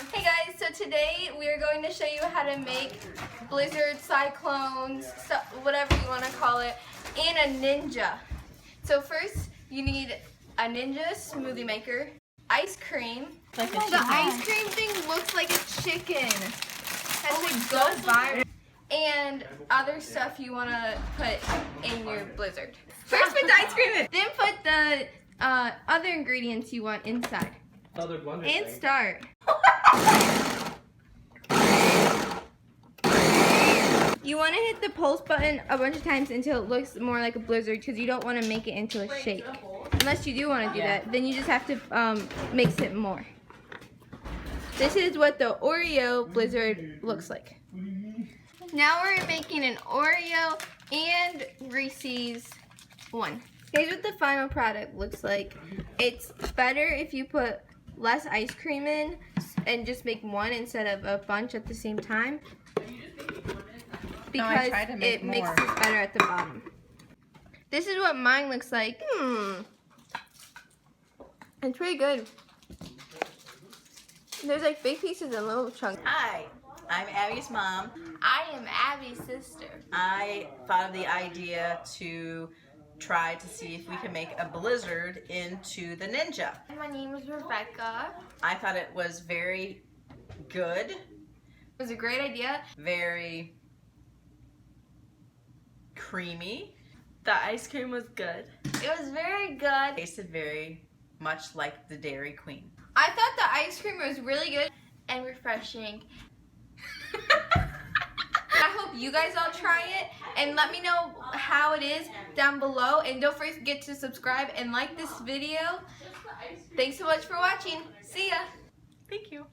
Hey guys, so today we are going to show you how to make blizzard, cyclones, whatever you want to call it, in a Ninja. So first you need a Ninja smoothie maker, ice cream. The ice cream thing looks like a chicken. Has to go viral. And other stuff you want to put in your blizzard. First put the ice cream in. Then put the other ingredients you want inside. And start. You want to hit the pulse button a bunch of times until it looks more like a blizzard because you don't want to make it into a shake. Unless you do want to do that, then you just have to mix it more. This is what the Oreo blizzard looks like. Now we're making an Oreo and Reese's one. Here's what the final product looks like. It's better if you put less ice cream in and just make one instead of a bunch at the same time. Because it mixes better at the bottom. This is what mine looks like. It's pretty good. There's like big pieces and little chunks. Hi, I'm Abby's mom. I am Abby's sister. I thought of the idea to try to see if we can make a blizzard into the Ninja. My name is Rebecca. I thought it was very good. It was a great idea. Very creamy. The ice cream was good. It was very good. Tasted very much like the Dairy Queen. I thought the ice cream was really good and refreshing. I hope you guys all try it and let me know how it is down below, and don't forget to subscribe and like this video. Thanks so much for watching. See ya. Thank you.